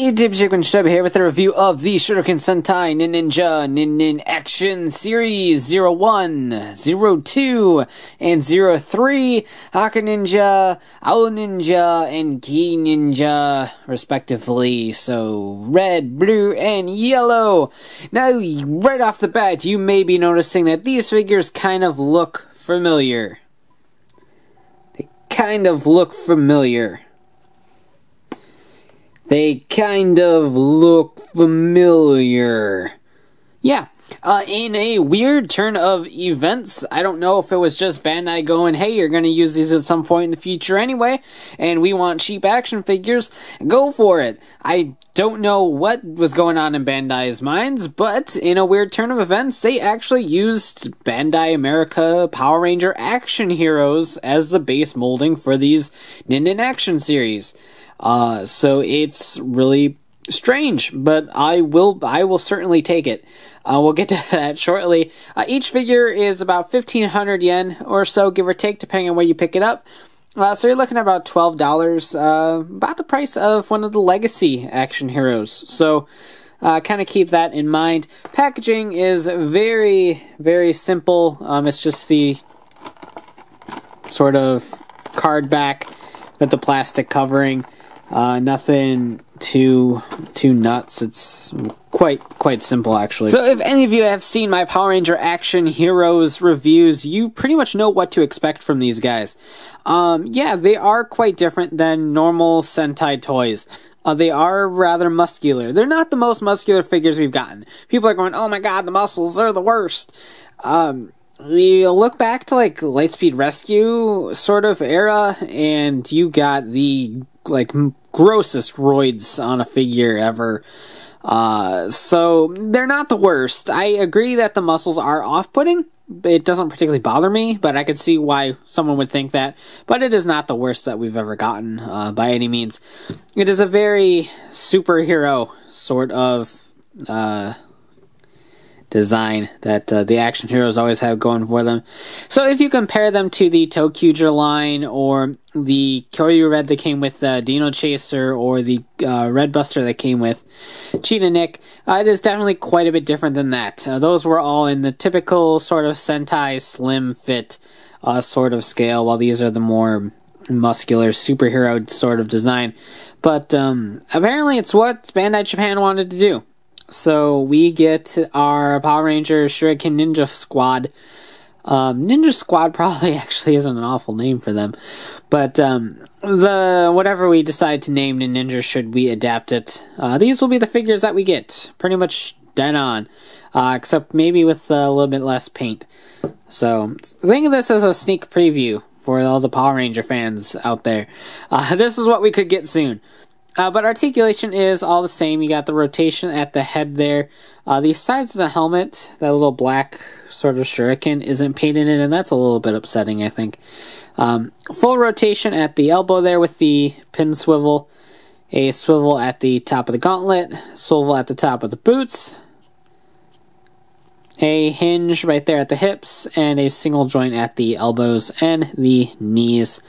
Hey, Shuriken Sentai here with a review of the Shuriken Sentai Ninninger Ninnin Action Series 01, 02, and 03, Aka Ninger, Aka Ninger, and Aka Ninger, respectively. So, red, blue, and yellow. Now, right off the bat, you may be noticing that these figures kind of look familiar. They kind of look familiar. Yeah, in a weird turn of events, I don't know if it was just Bandai going, hey, you're going to use these at some point in the future anyway, and we want cheap action figures, go for it. I don't know what was going on in Bandai's minds, but in a weird turn of events, they actually used Bandai America Power Ranger action heroes as the base molding for these Ninnin Action Series. So it's really strange, but I will certainly take it. We'll get to that shortly. Each figure is about 1,500 yen or so, give or take, depending on where you pick it up. So you're looking at about $12, about the price of one of the legacy action heroes. So kind of keep that in mind. Packaging is very, very simple. It's just the sort of card back with the plastic covering. Nothing too nuts. It's quite simple, actually. So if any of you have seen my Power Ranger Action Heroes reviews, you pretty much know what to expect from these guys. Yeah, they are quite different than normal Sentai toys. They are rather muscular. They're not the most muscular figures we've gotten. People are going, oh my god, the muscles are the worst. You look back to, like, Lightspeed Rescue sort of era, and you got the, like, grossest roids on a figure ever. So, they're not the worst. I agree that the muscles are off-putting. It doesn't particularly bother me, but I could see why someone would think that. But it is not the worst that we've ever gotten, by any means. It is a very superhero sort of, design that the action heroes always have going for them. So if you compare them to the Tokuger line or the Kyoryu Red that came with Dino Chaser or the Red Buster that came with Cheetah Nick, it is definitely quite a bit different than that. Those were all in the typical sort of Sentai slim fit sort of scale, while these are the more muscular superhero sort of design. But apparently it's what Bandai Japan wanted to do. So we get our Power Rangers Shuriken Ninja Squad. Ninja Squad probably actually isn't an awful name for them, but whatever we decide to name Ninja, should we adapt it, these will be the figures that we get, pretty much dead on, except maybe with a little bit less paint. So think of this as a sneak preview for all the Power Ranger fans out there. This is what we could get soon. But articulation is all the same. You got the rotation at the head there. The sides of the helmet, that little black sort of shuriken, isn't painted in, and that's a little bit upsetting, I think. Full rotation at the elbow there with the pin swivel. A swivel at the top of the gauntlet. Swivel at the top of the boots. A hinge right there at the hips. And a single joint at the elbows and the knees.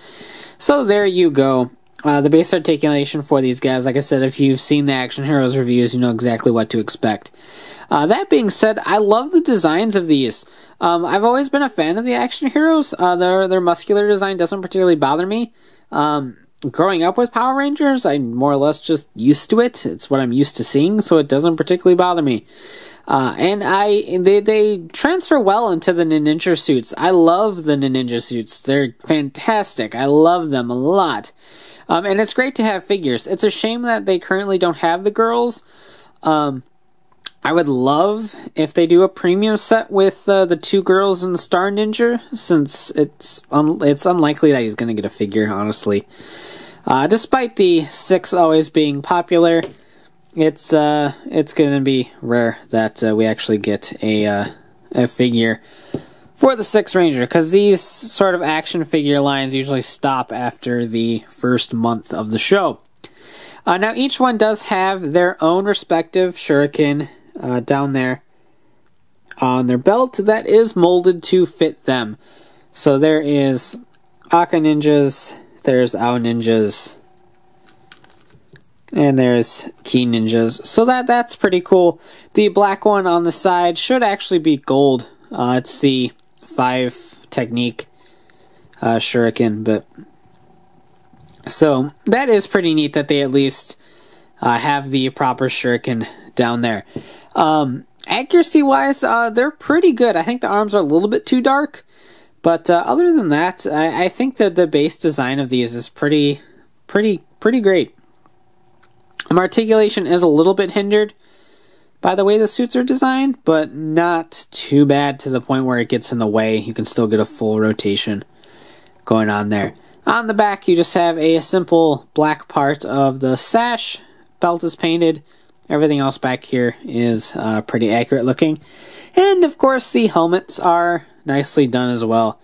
So there you go. The base articulation for these guys, like I said, if you've seen the Action Heroes reviews, you know exactly what to expect. That being said, I love the designs of these. I've always been a fan of the Action Heroes. Their muscular design doesn't particularly bother me. Growing up with Power Rangers, I'm more or less just used to it. It's what I'm used to seeing, so it doesn't particularly bother me. And they transfer well into the Ninja suits. I love the Ninja suits. They're fantastic. I love them a lot. And it's great to have figures. It's a shame that they currently don't have the girls. I would love if they do a premium set with the two girls and the Star Ninja, since it's unlikely that he's going to get a figure, honestly. Despite the 6 always being popular, it's going to be rare that we actually get a figure for the 6 Ranger, because these sort of action figure lines usually stop after the first month of the show. Now, each one does have their own respective shuriken down there on their belt that is molded to fit them. So there is Aka Ninjas, there's Aka Ninjas, And there's key ninjas. So that's pretty cool. The black one on the side should actually be gold. It's the 5 technique shuriken, but so that is pretty neat that they at least have the proper shuriken down there. Accuracy wise, they're pretty good. I think the arms are a little bit too dark, but other than that, I think that the base design of these is pretty great. Articulation is a little bit hindered by the way the suits are designed, but not too bad to the point where it gets in the way. You can still get a full rotation going on there. On the back, you just have a simple black part of the sash. Belt is painted. Everything else back here is pretty accurate looking. And of course, the helmets are nicely done as well,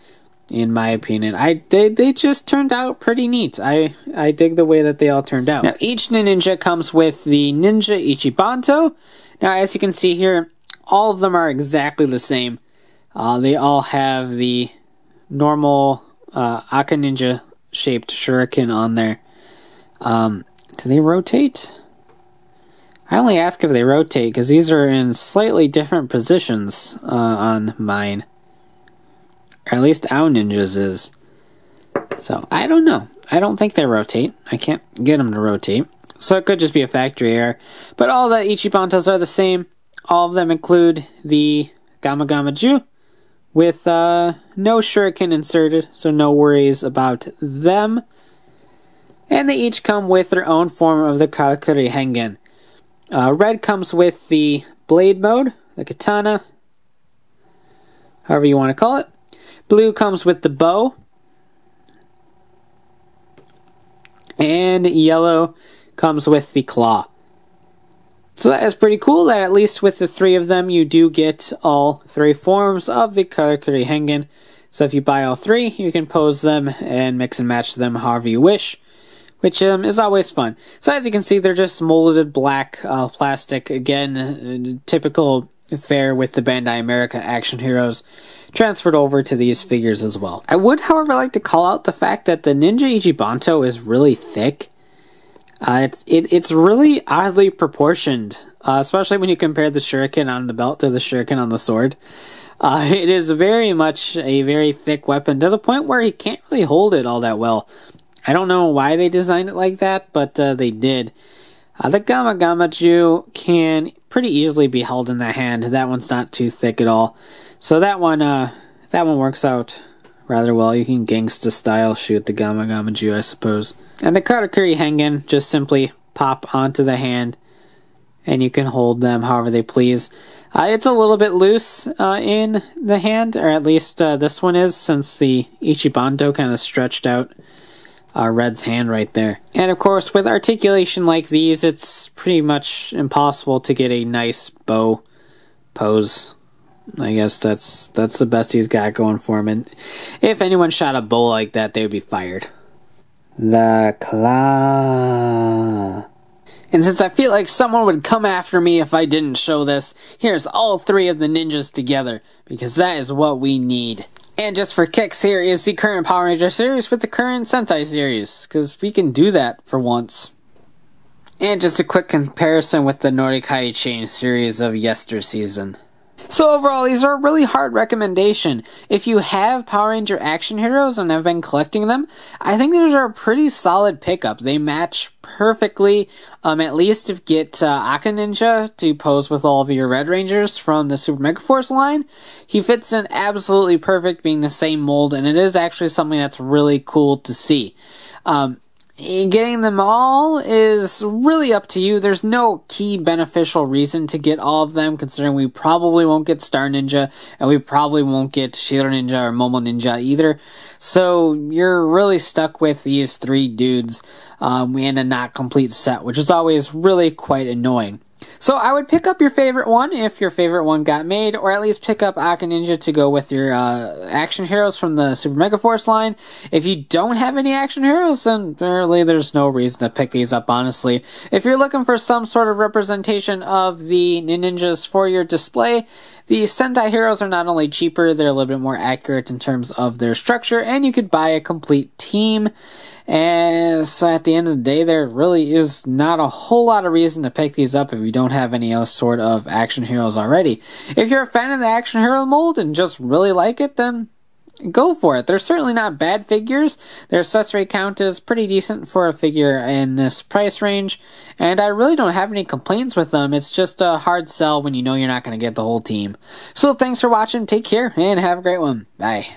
in my opinion. They just turned out pretty neat. I dig the way that they all turned out. Now, each Ninja comes with the Ninja Ichibanto. Now, as you can see here, all of them are exactly the same. They all have the normal Aka Ninja shaped shuriken on there. Do they rotate? I only ask if they rotate because these are in slightly different positions on mine. Or at least our ninjas is. So, I don't know. I don't think they rotate. I can't get them to rotate. So it could just be a factory error. But all the Ichibantos are the same. All of them include the Gamagama Jyu with no shuriken inserted, so no worries about them. And they each come with their own form of the Karakuri Hengen. Red comes with the blade mode, the katana, however you want to call it. Blue comes with the bow. And yellow comes with the claw. So that is pretty cool that at least with the 3 of them you do get all 3 forms of the Karakuri Hengen. So if you buy all 3, you can pose them and mix and match them however you wish, which is always fun. So as you can see, they're just molded black plastic. Again, typical fare with the Bandai America action heroes transferred over to these figures as well. I would, however, like to call out the fact that the Ninja Ichibanto is really thick. It's really oddly proportioned, especially when you compare the shuriken on the belt to the shuriken on the sword. It is very much a very thick weapon to the point where he can't really hold it all that well. I don't know why they designed it like that, but they did. The Gamagama Jyu can pretty easily be held in the hand. That one's not too thick at all. So that one works out rather well. You can gangsta style shoot the Gamagama Jyu, I suppose. And the Karakuri Hengen just simply pop onto the hand, and you can hold them however they please. It's a little bit loose in the hand, or at least this one is, since the Ichibanto kind of stretched out Red's hand right there. And of course, with articulation like these, it's pretty much impossible to get a nice bow pose. I guess that's the best he's got going for him. And if anyone shot a bow like that, they would be fired. The claw. And since I feel like someone would come after me if I didn't show this, here's all 3 of the ninjas together, because that is what we need. And just for kicks, here is the current Power Ranger series with the current Sentai series, because we can do that for once. And just a quick comparison with the Nordic High Chain series of yester season. So overall, these are a really hard recommendation. If you have Power Ranger action heroes and have been collecting them, I think these are a pretty solid pickup. They match perfectly. At least if you get Aka Ninja to pose with all of your Red Rangers from the Super Mega Force line, he fits in absolutely perfect, being the same mold, and it is actually something that's really cool to see. Getting them all is really up to you. There's no key beneficial reason to get all of them, considering we probably won't get Star Ninja, and we probably won't get Shiro Ninja or Momo Ninja either. So you're really stuck with these 3 dudes and a not complete set, which is always really quite annoying. So I would pick up your favorite one if your favorite one got made, or at least pick up Aka Ninger to go with your action heroes from the Super Mega Force line. If you don't have any action heroes, then really there's no reason to pick these up, honestly. If you're looking for some sort of representation of the Ninjas for your display, the Sentai heroes are not only cheaper, they're a little bit more accurate in terms of their structure, and you could buy a complete team. And so at the end of the day, there really is not a whole lot of reason to pick these up if you don't have any other sort of action heroes already. If you're a fan of the action hero mold and just really like it, then go for it. They're certainly not bad figures. Their accessory count is pretty decent for a figure in this price range, and I really don't have any complaints with them. It's just a hard sell when you know you're not going to get the whole team. So thanks for watching, take care, and have a great one. Bye.